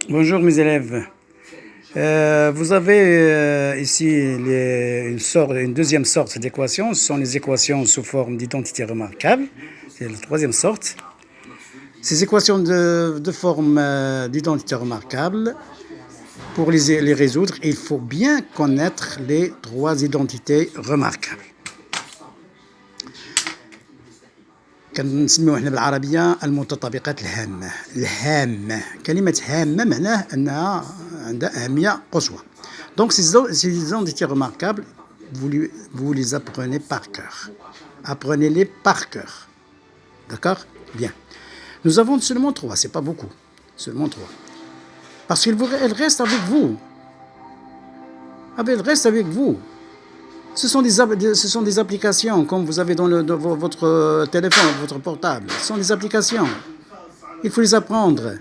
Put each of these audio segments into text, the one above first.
Bonjour mes élèves. Vous avez ici une deuxième sorte d'équations. Ce sont les équations sous forme d'identité remarquable. C'est la troisième sorte. Ces équations de forme d'identité remarquable, pour les résoudre, il faut bien connaître les trois identités remarquables. كنسميوه احنا بالعربيه المتطابقات الهامه. كلمه هامه معناه انها عندها اهميه قصوى. Donc ces identités remarquables, vous les apprenez par cœur. Apprenez-les par cœur. D'accord? Bien. Nous avons seulement trois, c'est pas beaucoup. Seulement trois. Parce qu'elles restent avec vous. Elles restent avec vous. Ce sont des applications, comme vous avez dans votre téléphone, votre portable. Ce sont des applications. Il faut les apprendre.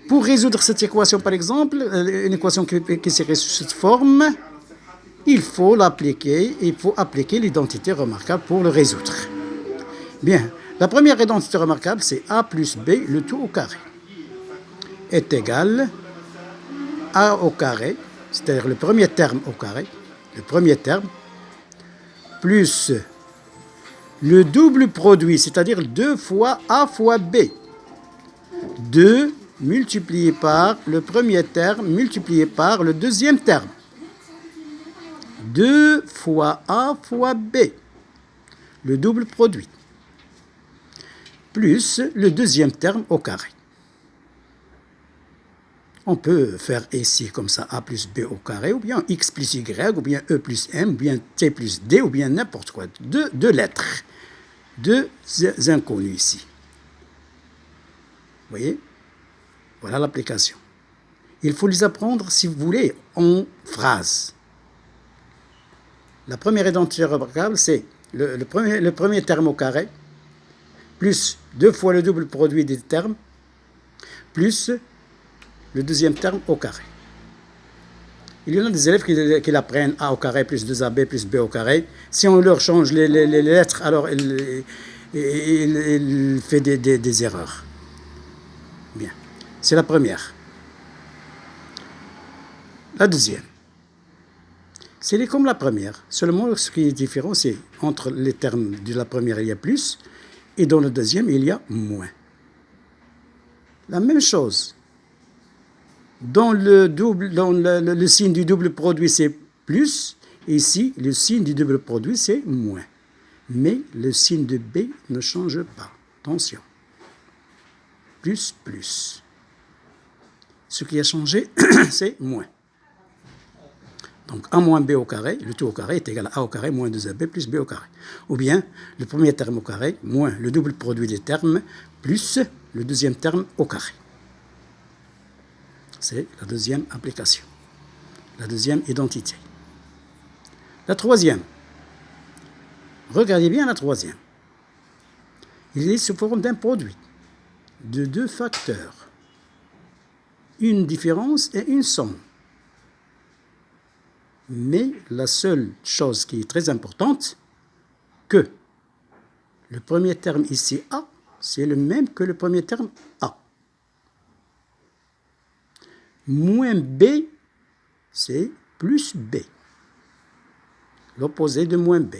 Pour résoudre cette équation, par exemple, une équation qui serait sous cette forme, il faut appliquer l'identité remarquable pour le résoudre. Bien. La première identité remarquable, c'est A plus B, le tout au carré, est égal A au carré, c'est-à-dire le premier terme au carré, le premier terme, plus le double produit, c'est-à-dire 2 fois A fois B. 2 multiplié par le premier terme multiplié par le deuxième terme. 2 fois A fois B. Le double produit. Plus le deuxième terme au carré. On peut faire ici comme ça A plus B au carré, ou bien X plus Y, ou bien E plus M, ou bien T plus D, ou bien n'importe quoi. Deux lettres. Deux inconnus ici. Vous voyez? Voilà l'application. Il faut les apprendre, si vous voulez, en phrases. La première identité remarquable, c'est le premier terme au carré, plus 2 fois le double produit des termes, plus le deuxième terme au carré. Il y en a des élèves qui l'apprennent A au carré plus 2AB plus B au carré. Si on leur change les lettres, alors il fait des erreurs. Bien. C'est la première. La deuxième. C'est comme la première. Seulement, ce qui est différent, c'est entre les termes de la première, il y a plus, et dans le deuxième, il y a moins. La même chose. Dans le signe du double produit, c'est plus. Ici, le signe du double produit, c'est moins. Mais le signe de B ne change pas. Attention. Plus, plus. Ce qui a changé, c'est moins. Donc, A moins B au carré, le tout au carré est égal à A au carré moins 2AB plus B au carré. Ou bien, le premier terme au carré moins le double produit des termes plus le deuxième terme au carré. C'est la deuxième application, la deuxième identité. La troisième, regardez bien la troisième. Il est sous forme d'un produit de deux facteurs, une différence et une somme. Mais la seule chose qui est très importante, que le premier terme ici A, c'est le même que le premier terme A. Moins B, c'est plus B. L'opposé de moins B.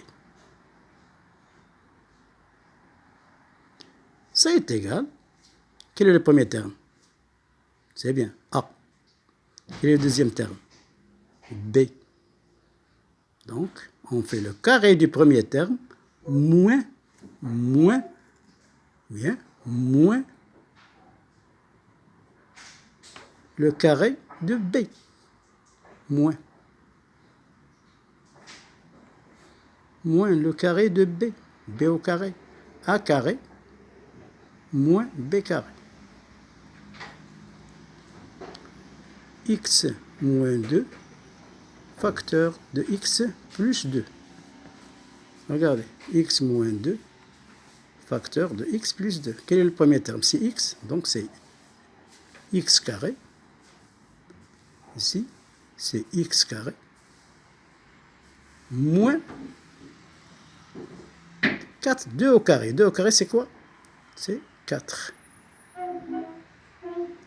Ça est égal. Quel est le premier terme? C'est bien, A. Quel est le deuxième terme? B. Donc, on fait le carré du premier terme, moins le carré de B. Moins le carré de B. B au carré. A carré moins B carré. X moins 2 facteur de x plus 2. Regardez, x moins 2 facteur de x plus 2. Quel est le premier terme? C'est x, donc c'est x carré. Ici, c'est x carré moins 4, 2 au carré. 2 au carré, c'est quoi? C'est 4.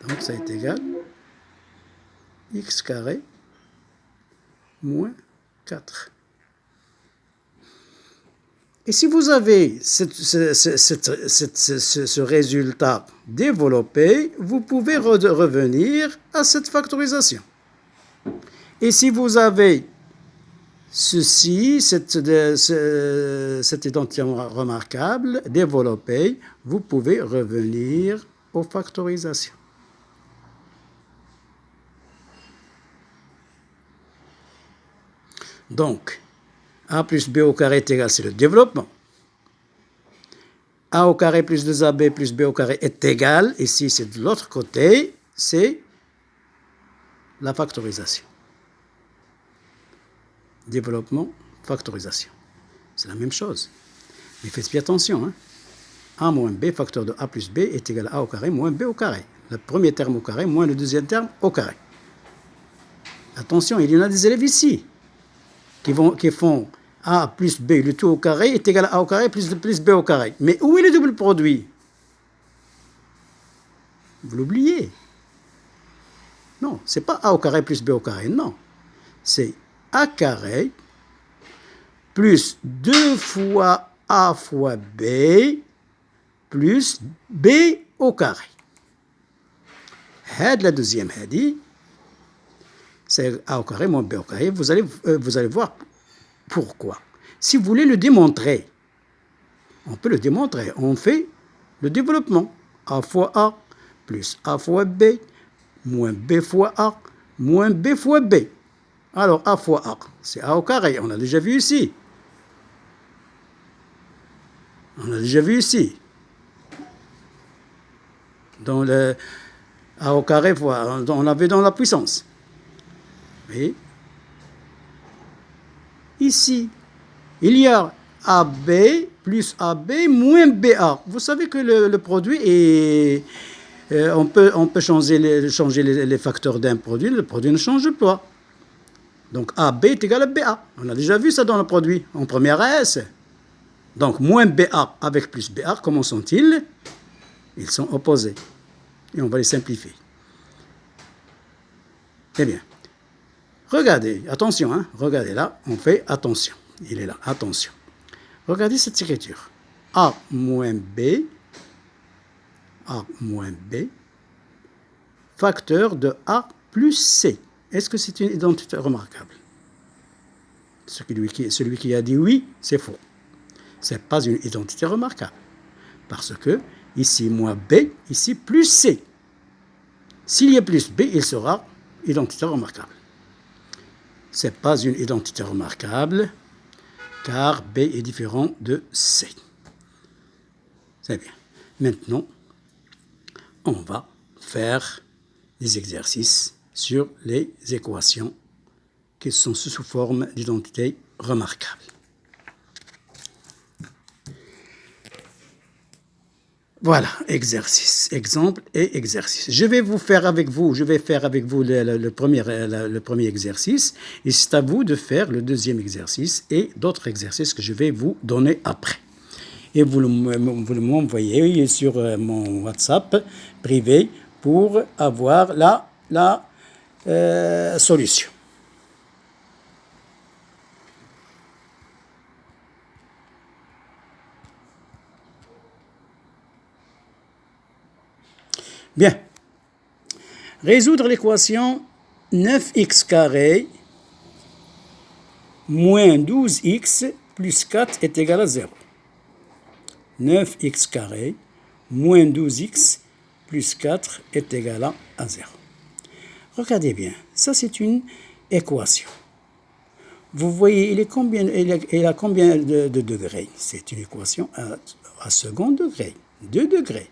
Donc, ça est égal x carré moins 4. Et si vous avez ce résultat développé, vous pouvez revenir à cette factorisation. Et si vous avez ceci, cette identité remarquable développée, vous pouvez revenir aux factorisations. Donc, a plus b au carré est égal, c'est le développement. A au carré plus 2ab plus b au carré est égal, ici c'est de l'autre côté, c'est la factorisation. Développement, factorisation. C'est la même chose. Mais faites bien attention. A moins b facteur de a plus b est égal à a au carré moins b au carré. Le premier terme au carré moins le deuxième terme au carré. Attention, il y en a des élèves ici qui font a plus b, le tout au carré est égal à a au carré plus b au carré. Mais où est le double produit? Vous l'oubliez. Non, c'est pas a au carré plus b au carré, non. C'est a carré plus 2 fois a fois b plus b au carré. La deuxième هذه c'est a au carré moins b au carré. Vous allez voir pourquoi. Si vous voulez le démontrer, on peut le démontrer. On fait le développement. A fois a plus a fois b moins b fois a moins b fois b. Alors a fois a, c'est a au carré. On l'a déjà vu ici. On l'a déjà vu ici. Dans le a au carré fois, on l'avait dans la puissance. Oui. Ici, il y a AB plus AB moins BA. Vous savez que le produit est... on peut changer les facteurs d'un produit, le produit ne change pas. Donc AB est égal à BA. On a déjà vu ça dans le produit, en première AS. Donc moins BA avec plus BA, comment sont-ils? Ils sont opposés. Et on va les simplifier. Eh bien, regardez, attention, regardez là, on fait attention. Il est là, attention. Regardez cette écriture. A moins B, facteur de A plus C. Est-ce que c'est une identité remarquable? Celui qui a dit oui, c'est faux. Ce n'est pas une identité remarquable. Parce que ici moins B, ici plus C. S'il y a plus B, il sera identité remarquable. Ce n'est pas une identité remarquable, car B est différent de C. C'est bien. Maintenant, on va faire des exercices sur les équations qui sont sous forme d'identité remarquable. Voilà, exercice, exemple et exercice. Je vais faire avec vous le premier exercice, et c'est à vous de faire le deuxième exercice et d'autres exercices que je vais vous donner après. Et vous m'envoyez sur mon WhatsApp privé pour avoir la solution. Bien. Résoudre l'équation 9x carré moins 12x plus 4 est égal à 0. 9x carré moins 12x plus 4 est égal à 0. Regardez bien, ça c'est une équation. Vous voyez, il a combien de degrés? C'est une équation à second degré, 2 degrés.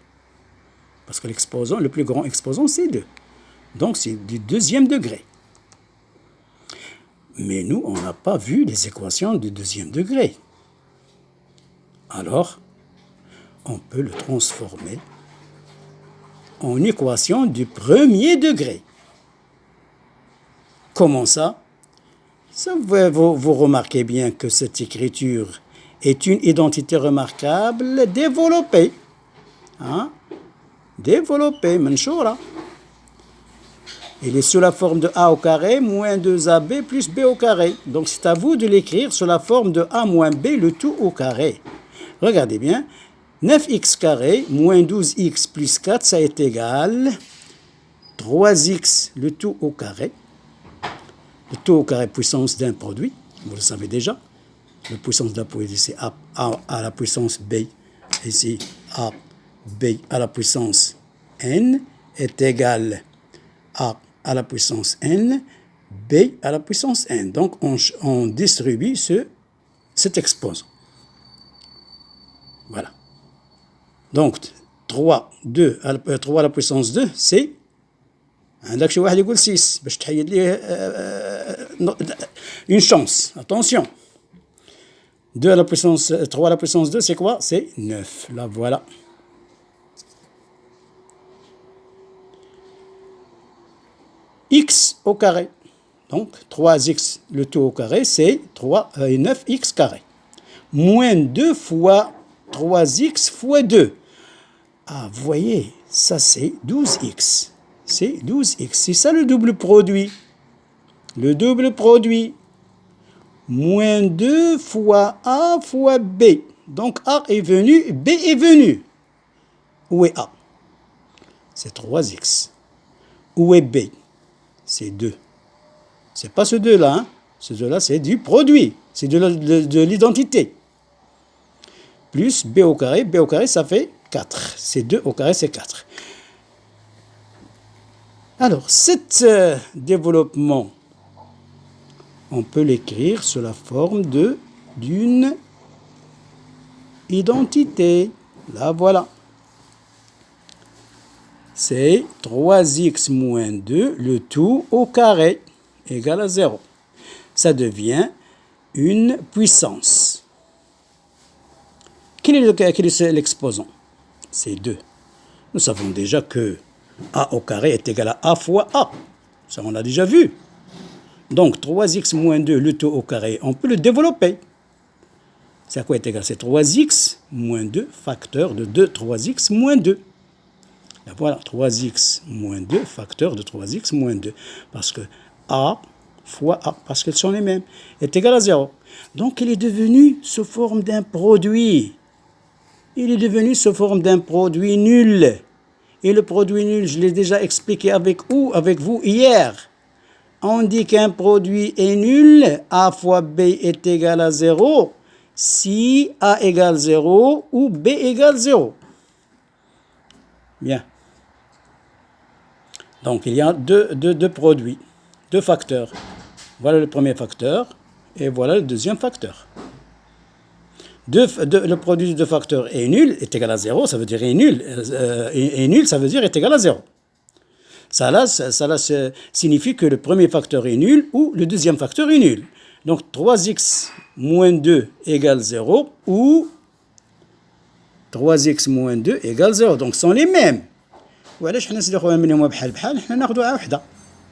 Parce que l'exposant, le plus grand exposant, c'est 2. Donc, c'est du deuxième degré. Mais nous, on n'a pas vu les équations du deuxième degré. Alors, on peut le transformer en équation du premier degré. Comment ça? Vous remarquez bien que cette écriture est une identité remarquable développée. Développée, منشورة. Il est sous la forme de a au carré moins 2ab plus b au carré. Donc c'est à vous de l'écrire sous la forme de a moins b, le tout au carré. Regardez bien. 9x carré moins 12x plus 4, ça est égal 3x, le tout au carré. Le tout au carré puissance d'un produit, vous le savez déjà. La puissance de la produit, c'est a à la puissance b. Ici, a b à la puissance n est égal a à la puissance n, b à la puissance n. Donc, on distribue cet exposant. Voilà. Donc, 3 à la puissance 2, c'est عندك شي واحد يقول 6 باش تحيد ليه une chance. Attention. 2 à la puissance 3 à la puissance 2, c'est quoi? C'est 9. Là, voilà. X au carré. Donc, 3x, le tout au carré, c'est 9x carré. Moins 2 fois 3x fois 2. Ah, vous voyez, ça c'est 12x. C'est 12x. C'est ça le double produit. Le double produit. Moins 2 fois A fois B. Donc A est venu, B est venu. Où est A? C'est 3x. Où est B? C'est 2. C'est pas ce 2-là. Hein? Ce 2-là, c'est du produit. C'est de l'identité. Plus B au carré. B au carré, ça fait 4. C'est 2 au carré, c'est 4. Alors, cet développement, on peut l'écrire sous la forme d'une identité. Là, voilà. C'est 3x moins 2, le tout au carré, égal à 0. Ça devient une puissance. Quel est l'exposant? C'est 2. Nous savons déjà que a au carré est égal à a fois a. Ça, on l'a déjà vu. Donc, 3x moins 2, le tout au carré, on peut le développer. C'est à quoi est égal? C'est 3x moins 2, facteur de 2, 3x moins 2. Là, voilà, 3x moins 2, facteur de 3x moins 2. Parce que a fois a, parce qu'elles sont les mêmes, est égal à 0. Donc, il est devenu sous forme d'un produit. Il est devenu sous forme d'un produit nul. Et le produit nul, je l'ai déjà expliqué avec vous hier. On dit qu'un produit est nul, A fois B est égal à 0, si A égale 0 ou B égale 0. Bien. Donc, il y a deux produits, deux facteurs. Voilà le premier facteur et voilà le deuxième facteur. Le produit de deux facteurs est nul, est égal à 0, ça veut dire est nul. Est nul, ça veut dire est égal à 0. Ça signifie que le premier facteur est nul ou le deuxième facteur est nul. Donc 3x moins 2 égale 0 ou 3x moins 2 égale 0. Donc ce sont les mêmes.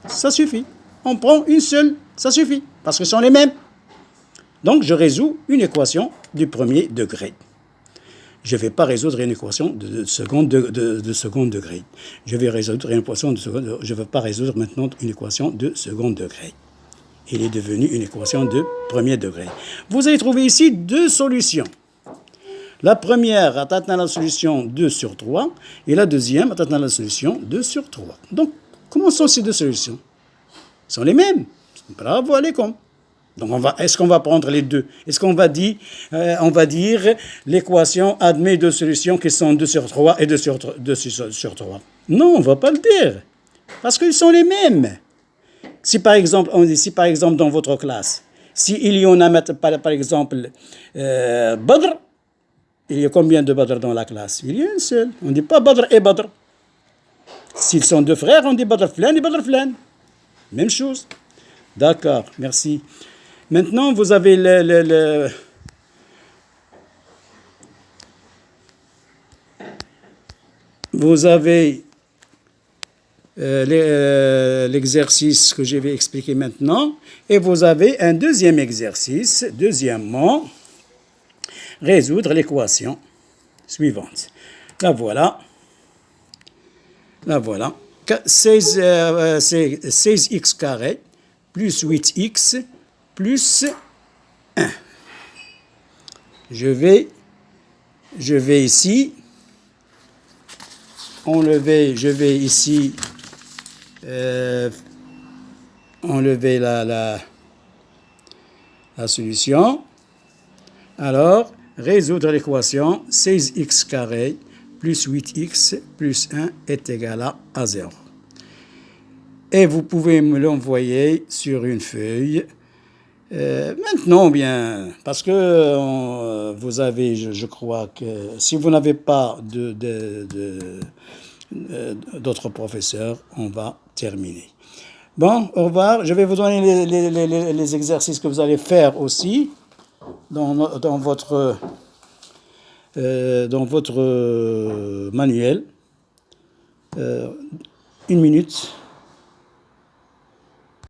Ça suffit. On prend une seule, ça suffit. Parce que ce sont les mêmes. Donc je résous une équation du premier degré. Je ne vais pas résoudre une équation de second degré. Je vais résoudre une équation de second degré. Je ne veux pas résoudre maintenant une équation de second degré. Il est devenu une équation de premier degré. Vous allez trouver ici deux solutions. La première atteint la solution 2 sur 3 et la deuxième atteint la solution 2 sur 3. Donc, comment sont ces deux solutions? Elles sont les mêmes. Bravo, alaikum. Donc, est-ce qu'on va prendre les deux? Est-ce qu'on va dire, l'équation admet deux solutions qui sont 2 sur 3 et 2 sur 3? Non, on ne va pas le dire. Parce qu'ils sont les mêmes. Si par exemple, dans votre classe, s'il y en a, par exemple, Badr, il y a combien de Badr dans la classe? Il y a un seul. On ne dit pas Badr et Badr. S'ils sont deux frères, on dit Badr Flan et Badr Flan. Même chose. D'accord, merci. Maintenant, vous avez l'exercice que je vais expliquer maintenant et vous avez un deuxième exercice. Deuxièmement, résoudre l'équation suivante. La voilà. c'est 16x carré plus 8x plus 1. Je vais ici enlever, je vais ici enlever la solution. Alors, résoudre l'équation 16x carré plus 8x plus 1 est égal à 0. Et vous pouvez me l'envoyer sur une feuille. Maintenant, bien, parce que vous avez, je crois que si vous n'avez pas d'autres professeurs, on va terminer. Bon, au revoir. Je vais vous donner les exercices que vous allez faire aussi dans votre manuel. 1 minute.